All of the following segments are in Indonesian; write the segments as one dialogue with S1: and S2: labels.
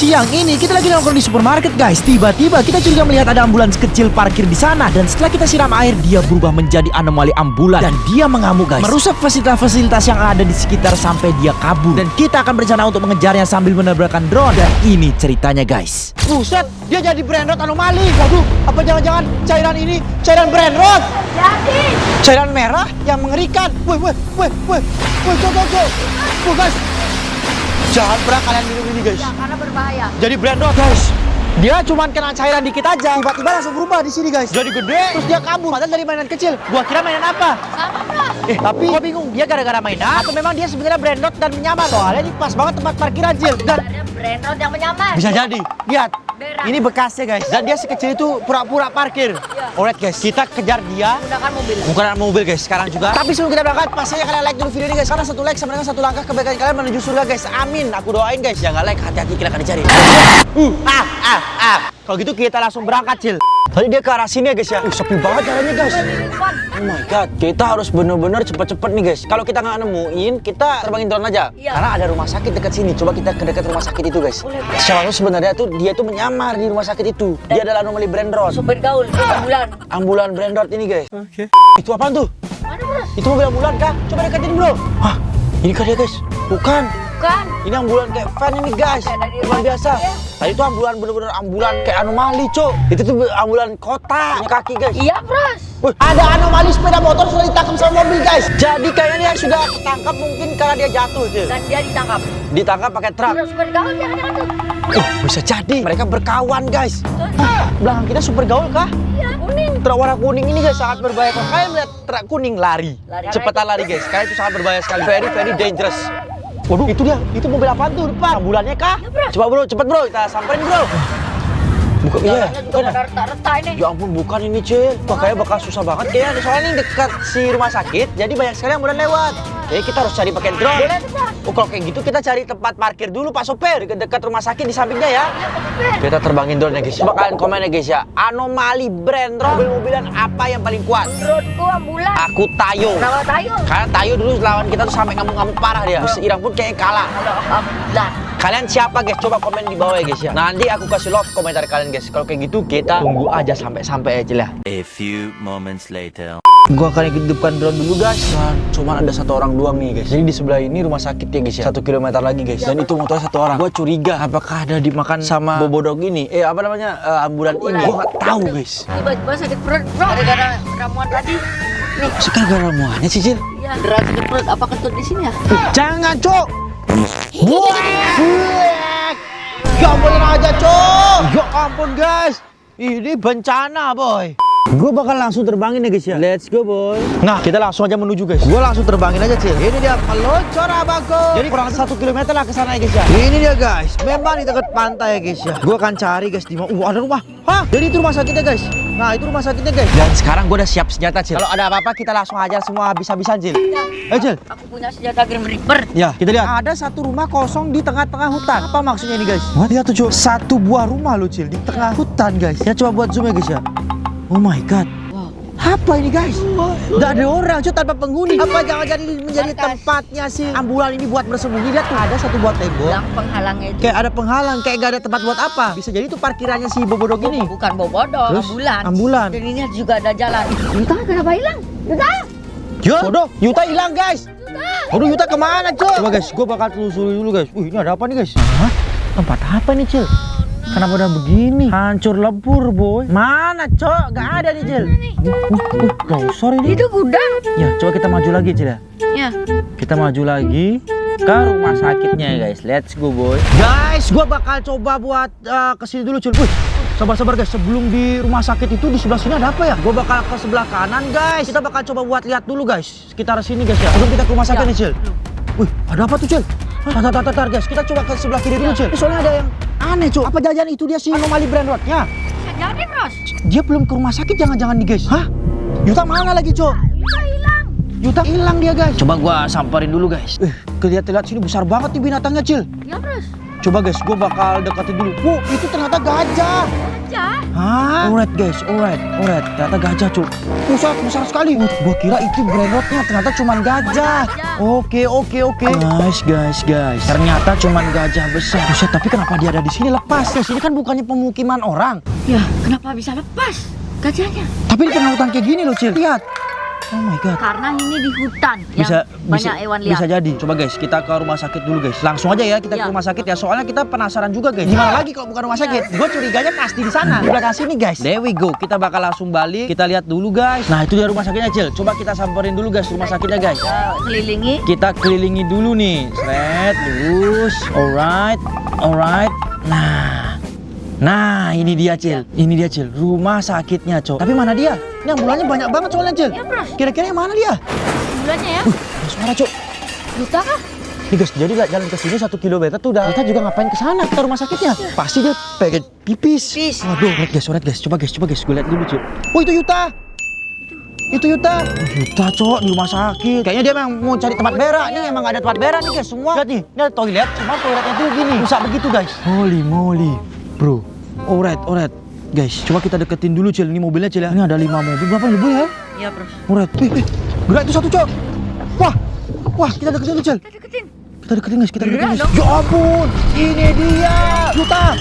S1: Siang ini kita lagi nongkrong di supermarket guys. Tiba-tiba kita juga melihat ada ambulans kecil parkir di sana. Dan setelah kita siram air, dia berubah menjadi anomali ambulan. Dan dia mengamuk guys, merusak fasilitas-fasilitas yang ada di sekitar sampai dia kabur. Dan kita akan berencana untuk mengejarnya sambil menabrakkan drone. Dan ini ceritanya guys.
S2: Buset, dia jadi brain rot anomali. Waduh, apa jangan-jangan cairan ini cairan brain rot?
S3: Jadi
S2: Cairan merah yang mengerikan. Woi, guys. Jangan pernah kalian minum ini guys.
S3: ya karena berbahaya.
S2: Jadi brain rot guys. Dia cuman kena cairan dikit aja, tiba-tiba langsung berubah di sini guys. Jadi gede, terus dia kabur. Padahal dari mainan kecil. Gua kira mainan apa?
S3: Sama Bros.
S2: Tapi gua bingung, dia gara-gara mainan atau memang dia sebenarnya brain rot dan menyamar? Soalnya ini pas banget tempat parkiran Jil. Dan
S3: Ada brand road yang menyamar.
S2: bisa jadi. Lihat.
S3: Berak.
S2: Ini bekasnya guys. Dan dia sekecil itu pura-pura parkir. Alright guys, kita kejar dia.
S3: Menggunakan mobil.
S2: Menggunakan mobil guys sekarang juga. Tapi sebelum kita berangkat, pastinya kalian like dulu video ini guys. Karena satu like sama dengan satu langkah kebaikan kalian menuju surga guys. Amin. Aku doain guys. Yang nggak like hati-hati kita akan dicari. Kalau gitu kita langsung berangkat Cil. Tadi dia ke arah sini ya guys ya. Sepi banget jalannya guys. Oh my god, kita harus bener-bener cepet-cepet nih guys. Kalau kita nggak nemuin, kita terbangin drone aja.
S3: Iya.
S2: Karena ada rumah sakit dekat sini. Coba kita ke dekat rumah sakit itu guys. Siapa tahu sebenarnya tuh dia tuh menyamar di rumah sakit itu. Dia adalah anomali brain rot.
S3: Supir gaul, ambulan.
S2: Ambulan brain rot ini guys. Oke. Itu apaan tuh?
S3: Mana Bros?
S2: Itu mobil ambulan kah? Coba deketin bro. Hah? Ini kah dia guys? Bukan.
S3: Bukan.
S2: Ini ambulan kayak van ini guys.
S3: Kayak dari
S2: Bukan
S3: rumah
S2: biasa.
S3: sakit, ya.
S2: Tadi itu ambulan bener-bener ambulan kayak anomali cok. Itu tuh ambulan kota. Punya kaki guys.
S3: Iya Bros.
S2: Wih, ada anomali sepeda motor sudah ditangkap sama mobil guys. Jadi kayaknya dia sudah ketangkap mungkin karena dia jatuh Cil.
S3: Dan dia ditangkap.
S2: Ditangkap pakai truk.
S3: Bros, supir gaul jangan tuh.
S2: Bisa jadi mereka berkawan guys.
S3: Contoh.
S2: Belakang kita super gaul kah?
S3: Iya, kuning.
S2: Truk warna kuning ini guys sangat berbahaya. Kalau kalian melihat truk kuning lari.
S3: Lari.
S2: Cepetan lari guys. Karena itu sangat berbahaya sekali. Very very dangerous. Waduh, itu dia. Itu mobil apaan tuh depan? Ambulannya kah?
S3: Iya, bro.
S2: Coba bro, cepet bro. Kita samperin bro. Bukan, iya.
S3: Jalannya juga pada retak-retak ini.
S2: Ya ampun, bukan ini Cil. Wah, kayaknya bakal susah banget kayaknya. Soalnya ini dekat si rumah sakit, jadi banyak sekali ambulan lewat. Jadi kita harus cari pakai drone.
S3: Boleh tuh Bros.
S2: Oh, kalau kayak gitu kita cari tempat parkir dulu Pak Sopir. Dekat rumah sakit di sampingnya ya.
S3: Iya, Pak Supir.
S2: Kita terbangin drone ya guys. Coba kalian komen ya guys ya. Anomali brand rot mobil-mobilan apa yang paling kuat?
S3: Menurutku ambulan.
S2: Aku Tayo.
S3: Kenapa tayo?
S2: Karena Tayo dulu lawan kita tuh sampai ngamuk-ngamuk parah dia. Terus Irang pun kayaknya kalah.
S3: Kalau ambulan.
S2: Kalian siapa guys? Coba komen di bawah ya guys ya. Nanti aku kasih love komentar kalian guys. Kalau kayak gitu kita tunggu aja sampai aja lah.
S4: A few moments later.
S2: Gua akan hidupkan drone dulu guys. Dan cuman ada satu orang doang nih guys. Jadi di sebelah ini rumah sakit ya guys ya. 1 kilometer lagi guys. Dan itu motornya satu orang. Gua curiga apakah ada dimakan sama bobodog ini. Apa namanya? Ambulan ini. Gua nggak tahu guys.
S3: Tiba-tiba sakit perut Bro. Gara-gara ramuan tadi. Nih.
S2: Sekarang ramuannya Cicil.
S3: Iya. Berat sakit perut. Apa kentut di sini ya?
S2: Jangan cok. Wah. Ya ampun aja cok. Ya ampun guys. Ini bencana boy. Gue bakal langsung terbangin ya guys ya. Let's go boy. Nah kita langsung aja menuju guys. Gue langsung terbangin aja Cil. Ini dia peluncur abangku. Jadi kurang 1 kilometer lah ke sana ya guys ya. Ini dia guys. Memang di dekat pantai ya guys ya. Gue akan cari guys di mana. Ada rumah. Hah? Jadi itu rumah sakitnya guys. Nah itu rumah sakitnya guys. Dan sekarang gue udah siap senjata Cil. Kalau ada apa-apa kita langsung ajar semua habis-habisan Cil. Cil.
S3: Aku punya senjata Grim Reaper.
S2: Ya, kita lihat. Ada satu rumah kosong di tengah-tengah hutan. Apa maksudnya ini, guys? Wah, lihat tuh, Cuk. Satu buah rumah loh, Cil, di tengah hutan, guys. Ya, coba buat zoom ya, guys ya. Oh my god.
S3: Wow.
S2: Apa ini, guys? Nggak ada orang, Cuk, tanpa penghuni. Apa jangan-jangan ini menjadi
S3: Markas.
S2: tempatnya si ambulan ini buat bersembunyi? Lihat tuh, ada satu buah tembok.
S3: Yang penghalangnya itu.
S2: Kayak ada penghalang, kayak nggak ada tempat buat apa. Bisa jadi itu parkirannya si bobodog ini.
S3: Bukan bobodog,
S2: Terus?
S3: ambulan.
S2: Ambulan.
S3: Dan ini juga ada jalan. Yuta kenapa hilang? Yuta!
S2: Ya, bodoh. Yuta hilang, guys.
S3: Yuta!
S2: Waduh, Yuta kemana, Cuk? Coba guys, gue bakal telusuri dulu guys. Ini ada apa nih guys? Hah? Tempat apa nih, Cil? Kenapa udah begini? Hancur lebur, boy. Mana, Cok? Gak ada nih, Cil. Longsor ini.
S3: Itu gudang.
S2: Ya, coba kita maju lagi, Cil ya.
S3: Ya.
S2: Kita maju lagi ke rumah sakitnya, guys. Let's go, boy. Guys, gue bakal coba buat kesini dulu, Cil. Sabar-sabar guys, sebelum di rumah sakit itu di sebelah sini ada apa ya? Gue bakal ke sebelah kanan guys. Kita bakal coba buat lihat dulu guys, sekitar sini guys ya. Sebelum kita ke rumah sakit nih Cil. Wih, ada apa tuh Cil? Tar guys, kita coba ke sebelah kiri dulu Cil. Soalnya ada yang aneh Cil. Apa jangan itu dia si anomali brand rotnya?
S3: Bisa jadi Bros.
S2: Dia belum ke rumah sakit jangan-jangan nih guys. Hah? Yuta mana lagi Cil?
S3: Yuta hilang.
S2: Yuta hilang dia guys. Coba gua samperin dulu guys. Lihat sini besar banget nih binatangnya Cil.
S3: Ya Bros.
S2: Coba guys, gue bakal deketin dulu. Itu ternyata gajah.
S3: Gajah.
S2: Hah? Alright guys, alright. Ternyata gajah cuk. Besar sekali. Gua kira itu brandotnya, ternyata cuman gajah. Oke. Guys. Ternyata cuman gajah besar. Buset, tapi kenapa dia ada di sini lepas? Guys, ini kan bukannya pemukiman orang.
S3: Ya, kenapa bisa lepas gajahnya?
S2: Tapi di tengah hutan kayak gini loh, Cil. Lihat. Oh my god.
S3: Karena ini di hutan yang banyak hewan liar.
S2: Bisa jadi. Coba guys, kita ke rumah sakit dulu guys. Langsung aja ya kita ke
S3: Iya.
S2: rumah sakit ya. Soalnya kita penasaran juga guys. Gimana lagi kalau bukan rumah sakit? Gue curiganya pasti di sana. Di belakang sini guys. There we go. Kita bakal langsung balik. Kita lihat dulu guys. Nah itu dia rumah sakitnya Cil. Coba kita samperin dulu guys rumah sakitnya guys.
S3: Kita kelilingi.
S2: Kita kelilingi dulu nih. Seret, lurus. Alright. Nah, ini dia Cil. Rumah sakitnya, Cok. Tapi mana dia? Ini ambulannya banyak banget soalnya, Cil.
S3: Iya, Bros.
S2: Kira-kira yang mana dia?
S3: Bulannya ya.
S2: Ada suara, Cok.
S3: Duta kah?
S2: Nih guys, jadi jalan ke sini 1 kilometer tuh udah. Kita juga ngapain ke sana? Ke rumah sakitnya. Pasti dia pengen pipis. Waduh, lihat guys. Coba guys. Gue lihat dulu, Cok. Oh, itu Yuta. Yuta, Cok, di rumah sakit. Kayaknya dia memang mau cari tempat berak. Ini emang gak ada tempat berak nih, guys. Semua. Lihat nih, ini ada toilet. Cuma toiletnya tuh gini. Rusak begitu, guys. Holy moly, bro. Alright. Guys, coba kita deketin dulu, Cil. Ini mobilnya, Cil ya. Ini ada 5 mobil. Berapa mobil ya?
S3: Iya, Bro.
S2: Alright. Gerak itu satu, Cok. Wah, kita deketin dulu, Cil. Kita deketin, guys. Ya ampun, ini dia. Yuta.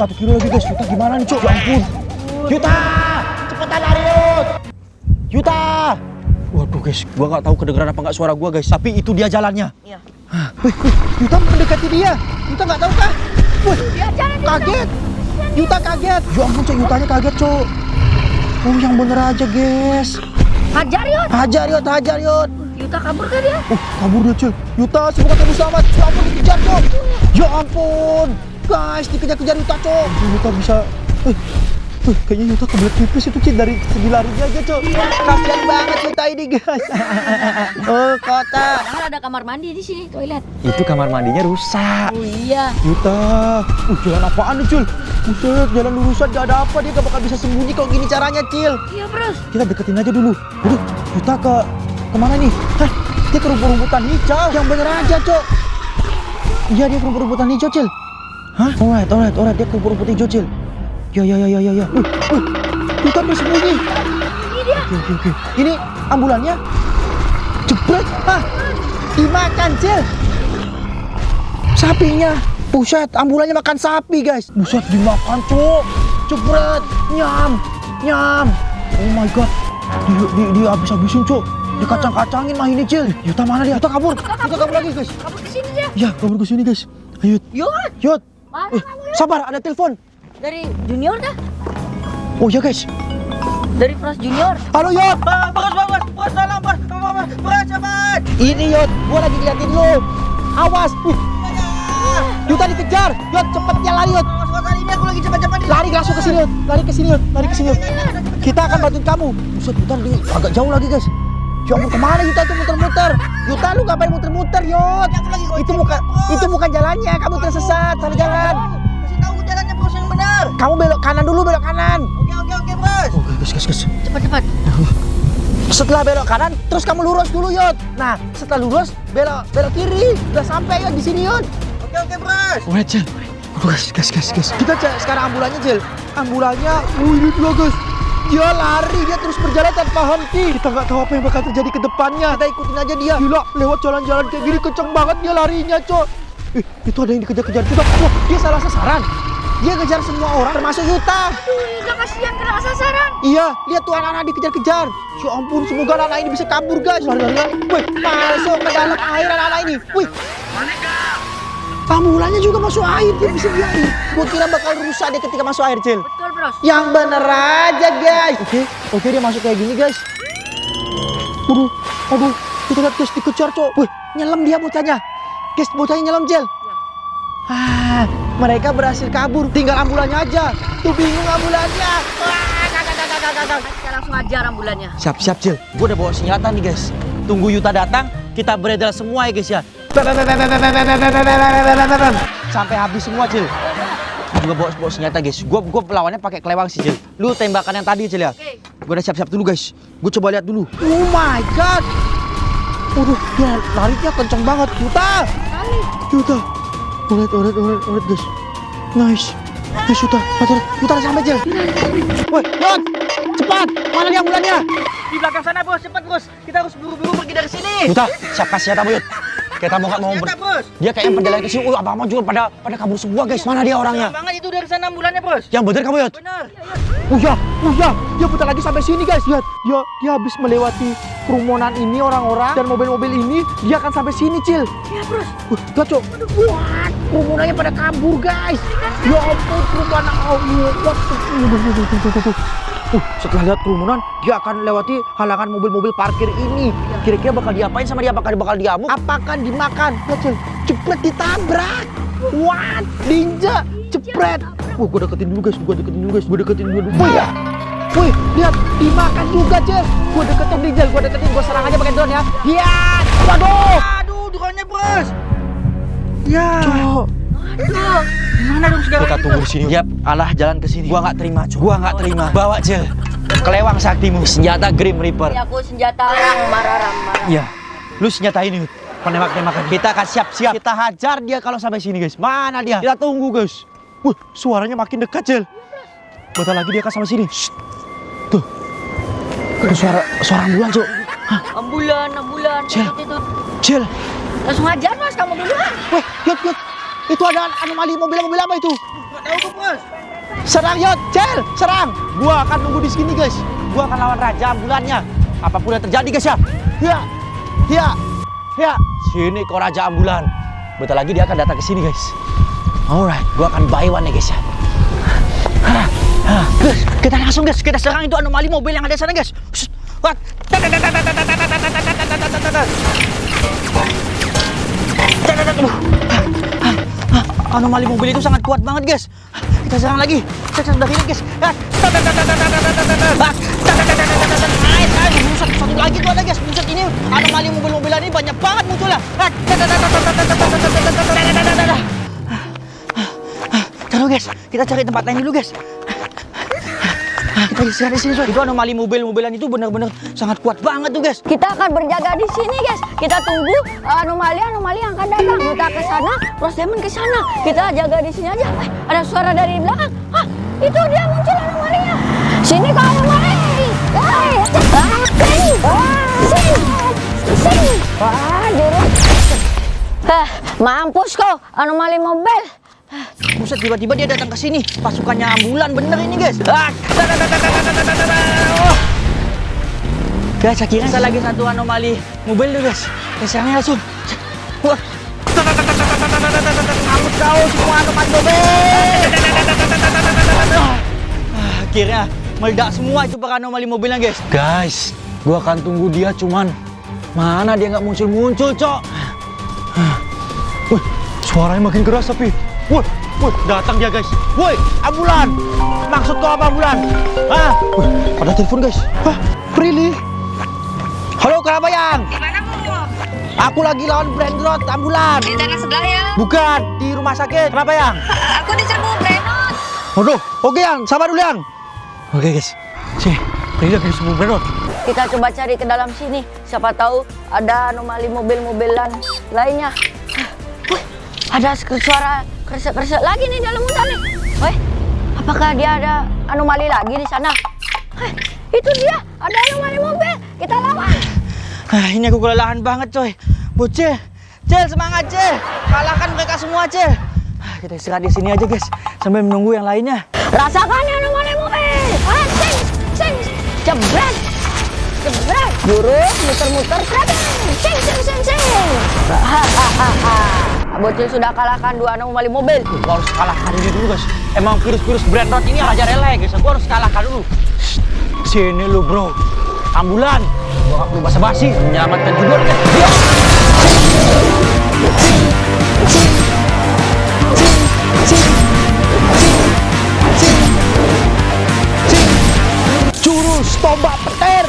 S2: 1 kilo lagi, guys. Yuta gimana nih, Cok? Ya ampun. Yuta, cepetan lari, Yuta. Waduh, guys. Gua nggak tahu kedengeran apa nggak suara gua, guys. Tapi itu dia jalannya.
S3: Iya.
S2: Yuta mendekati dia. Yuta nggak tahu kah? Wih,
S3: Dia jalan.
S2: kaget. Yuta kaget. Ya ampun, Cok. Yutanya kaget, Cok. Oh, yang bener aja, guys.
S3: Hajar, Yot.
S2: Hajar, Yot.
S3: Yuta kabur kan dia?
S2: Kabur dia, Cil. Yuta, semoga kamu selamat. Ya ampun, dikejar, Cok. Ya ampun. Guys, dikejar-kejar Yuta, Cok. Yuta bisa... kayaknya Yuta kebelet pipis itu, Cil. Dari segi larinya aja, Cok. Kasian banget Yuta ini, guys. Oh, kota.
S3: Padahal ada kamar mandi di sini, toilet.
S2: Itu kamar mandinya rusak.
S3: Oh iya.
S2: Yuta. Jalan apaan nih, Cil? Buset, jalan lurusan gak ada apa. Dia gak bakal bisa sembunyi kalau gini caranya, Cil.
S3: Iya, Bros.
S2: Kita deketin aja dulu. Aduh, Yuta kemana nih? Hah, dia ke rumput-rumputan hijau. Yang bener aja, Cok. Iya, dia ke rumput-rumputan hijau, Cil. Hah? Alright. Dia ke rumput-rumput hijau, Cil. Ya. Yuta bersembunyi.
S3: Ini dia.
S2: Oke. Ini ambulannya. Jebret. Hah, dimakan, Cil. Sapinya. Buset, ambulannya makan sapi, guys. Buset, dimakan, Cok. Jebret. Nyam. Oh my god. Dia habis-habisin, Cok. Dikacang-kacangin mah ini, Cil. Yuta mana dia? Yuta kabur lagi, guys.
S3: Kabur ke sini dia.
S2: Ya, kabur ke sini, guys. Ayo. Yot.
S3: Mana kamu, Yot?
S2: Sabar, ada telepon.
S3: Dari Junior dah?
S2: Oh ya, guys.
S3: Dari Pros Junior.
S2: Halo, Yot. Bagus, salam, cepat. Ini, Yot. Gua lagi liatin lu. Awas. Yuta dikejar. Yot, cepetnya lari, Yot. Ini aku lagi cepat-cepat. Lari langsung ke sini, Yot. Lari ke sini, Yot. Kita akan bantuin kamu. Buset, Yuta agak jauh lagi, guys. Ya ampun, kemana Yuta itu muter-muter? Yuta, lu ngapain muter-muter, Yot? Itu bukan jalannya. Kamu tersesat. Salah jalan.
S5: Kasih tahu jalannya, Bros, yang benar.
S2: Kamu belok kanan dulu, belok kanan.
S5: Oke, Bros.
S2: Oke, guys.
S3: Cepat.
S2: Setelah belok kanan, terus kamu lurus dulu, Yot. Nah, setelah lurus, belok kiri. Udah sampai, Yot, di sini, Yot.
S5: Oke, Bros.
S2: Alright, Cil. Aduh, guys. Kita cek sekarang ambulannya, Cil. Ambulannya, ini dia, guys. Dia lari, dia terus berjalan tanpa henti. Kita nggak tahu apa yang bakal terjadi ke depannya. Kita ikutin aja dia. Gila, lewat jalan-jalan kayak gini kenceng banget dia larinya, Cok. Itu ada yang dikejar-kejar juga. Wah, dia salah sasaran. Dia ngejar semua orang, termasuk Yuta.
S3: Udah kasihan kena sasaran.
S2: Iya, lihat tuh anak-anak dikejar-kejar. Ya ampun, semoga anak-anak ini bisa kabur, guys. Lari-larian. Wih, masuk ke dalam air anak-anak ini. Wih. Ambulannya juga masuk air, dia bisa di air. Gua kira bakal rusak dia ketika masuk air, Cil.
S3: Betul, Bros.
S2: Yang bener aja, guys. Oke, dia masuk kayak gini, guys. Aduh, kita lihat, guys, dikejar, Cok. Wih, nyelam dia bocahnya. Guys, bocahnya nyelam, Cil. Mereka berhasil kabur. Tinggal ambulannya aja. Tuh bingung ambulannya.
S3: Kita langsung ajar ambulannya.
S2: Siap, Cil. Gue udah bawa senjata nih, guys. Tunggu Yuta datang, kita beredar semua ya, guys ya. Sampai habis semua, Cil. Gue juga bawa senjata, guys. Gue lawannya pakai kelewang sih, Cil. Lu tembakan yang tadi, Cil ya.
S3: Oke.
S2: Gue udah siap-siap dulu, guys. Gue coba lihat dulu. Oh my god. Waduh, dia larinya kenceng banget. Yuta. Alright, guys. Nice. Sudah, Sudah sampai Cil. Woi, Yot, cepat. Mana dia ambulannya?
S5: Di belakang sana bos, cepat bos. Kita harus buru-buru pergi dari sini.
S2: Sudah, siapkan senjata Yot. Kita mau
S5: Senjata bos.
S2: Dia kayaknya perjalanan ke sini. Abang-abang juga pada kabur semua guys. Mana dia orangnya?
S5: Banget itu dari sana ambulannya bos.
S2: Yang bener kamu Yot?
S5: Bener.
S1: Dia putar lagi sampai sini guys. Lihat, dia habis melewati kerumunan ini orang-orang dan mobil-mobil ini, dia akan sampai sini, Cil.
S5: Iya bos.
S1: Lihat, Cok. Wah, kerumunannya pada kabur, guys. Ya ampun, kerumunan. Setelah lihat kerumunan, dia akan lewati halangan mobil-mobil parkir ini. Kira-kira bakal diapain sama dia? Apakah bakal diamuk? Apakah dimakan? Lihat, Cil. Cepet ditabrak. What? Ninja. Cepret. Gue deketin dulu guys. Gue deketin dulu. Oh ya. Wih, lihat, dimakan juga, Cil. Gue deketin Ninja. Gue serang aja pakai drone ya. Lihat. Waduh.
S5: Aduh, drone-nya bos. Ya.
S1: Cok.
S5: Aduh. Gimana dong sekarang
S2: Kita
S5: ini,
S2: tunggu
S5: bos?
S2: di sini. Yap, alah jalan ke sini. Gua nggak terima, Cok. Gua nggak terima. Bawa Cil. Kelewang saktimu, senjata Grim Reaper.
S3: Ini aku senjata orang marah.
S2: Iya. Lu senjata ini, Yud. Penembak-tembakan. Kita akan siap-siap. Kita hajar dia kalau sampai sini, guys. Mana dia? Kita tunggu, guys. Wih, suaranya makin dekat, Cil. Bentar lagi dia akan sampai sini. Shh. Tuh. Ada suara ambulan, Cok.
S3: Ambulan.
S2: Cil.
S3: Itu.
S2: Cil.
S3: Langsung ajar mas, kamu duluan.
S1: Wih, Yot. Itu ada anomali mobil apa itu?
S5: Nggak tahu kok bos.
S1: Serang, Yot. Cel, serang.
S2: Gua akan nunggu di sini, guys. Gua akan lawan raja ambulannya. Apapun yang terjadi, guys ya. Ya. Sini kau raja ambulan. Bentar lagi dia akan datang ke sini, guys. Alright, gua akan buy one nih, guys ya.
S5: Guys, kita langsung guys. Kita serang itu anomali mobil yang ada di sana guys. Shh. What? Anomali mobil itu sangat kuat banget guys. Kita serang lagi. Kita serang dari ini guys. Satu lagi tuh ada guys. Buset, ini anomali mobil-mobilan ini banyak banget munculnya. Taruh guys, kita cari tempat lain dulu guys. Kita istirahat di sini soalnya. Itu anomali mobil-mobilan itu benar-benar sangat kuat banget tuh guys.
S3: Kita akan berjaga di sini guys. Kita tunggu anomali yang akan datang. Kita ke sana, Rose Diamond ke sana. Kita jaga di sini aja. Ada suara dari belakang. Itu dia muncul anomalinya. Sini kau anomali. Sini. Wah, jurus. Mampus kau anomali mobil.
S5: Buset, tiba-tiba dia datang ke sini. Pasukannya ambulan bener ini guys. Guys, akhirnya ada lagi satu anomali mobil tuh guys. Keserangnya langsung. Wah. Kamu tahu semua anomali mobil. Akhirnya meledak semua itu para anomali mobilnya guys.
S2: Guys, gua akan tunggu dia cuman mana dia nggak muncul-muncul, Cok. Wih, suaranya makin keras tapi. Woi, datang dia guys. Woi, ambulan. Maksud kau apa ambulan? Wih, ada telepon guys.
S1: Really?
S2: Halo, kenapa yang?
S3: Gimana mu?
S2: Aku lagi lawan Brandrod ambulan.
S3: Di tanah sebelah ya.
S2: Bukan, di rumah sakit. Kenapa yang?
S3: Aku diserbu Brandon.
S2: Waduh, oke yang, sabar dulu yang. Oke guys, sini. Tadi lagi disebut Brandrod.
S3: Kita coba cari ke dalam sini. Siapa tahu ada anomali mobil-mobilan lainnya. Wih, ada suara kersek-kersek lagi nih dalam hutan nih. Woi, apakah dia ada anomali lagi di sana? Itu dia, ada anomali mobil. Kita lawan.
S5: Ini aku kelelahan banget coy. Bocil, Cil semangat Cil. Kalahkan mereka semua Cil. Kita istirahat di sini aja guys, sambil menunggu yang lainnya.
S3: Rasakan anomali mobil. Sing. Jebret. Jurus muter-muter sing. Bocil sudah kalahkan 2 anomali mobil.
S2: Gua harus kalahkan ini dulu guys. Emang virus-virus Brandrod ini raja relay guys. Gua harus kalahkan dulu. Sini lu bro. Ambulan. Gua gak perlu basa-basi. Menyelamatkan juga guys.
S1: Jurus tombak petir.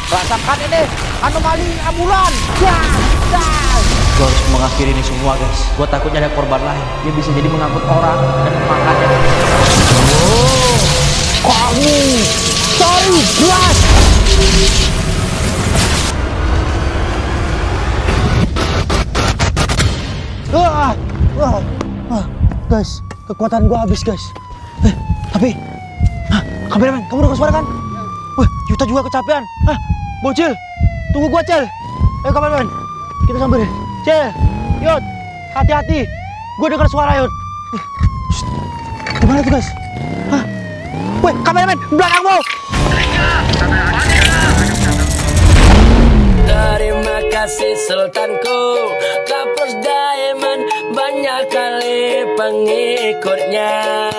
S1: Rasakan ini anomali ambulan.
S2: Gue harus mengakhiri ini semua guys. Gue takutnya ada korban lain. Dia bisa jadi mengangkut orang dan memakannya.
S1: Kamu cari belas.
S2: kekuatan gua habis guys. Tapi, kameramen, kamu udah suara kan? Wah, Yuta juga kecapean. Bocil, tunggu gua Cel. Ayo kameramen, kita sambil. Cel, Yot, hati-hati. Gua dengar suara Yot. Gimana tuh guys? Weh, kameramen, belakangmu.
S6: Terima kasih Sultanku, Kapus Daiman banyak kali pengikutnya.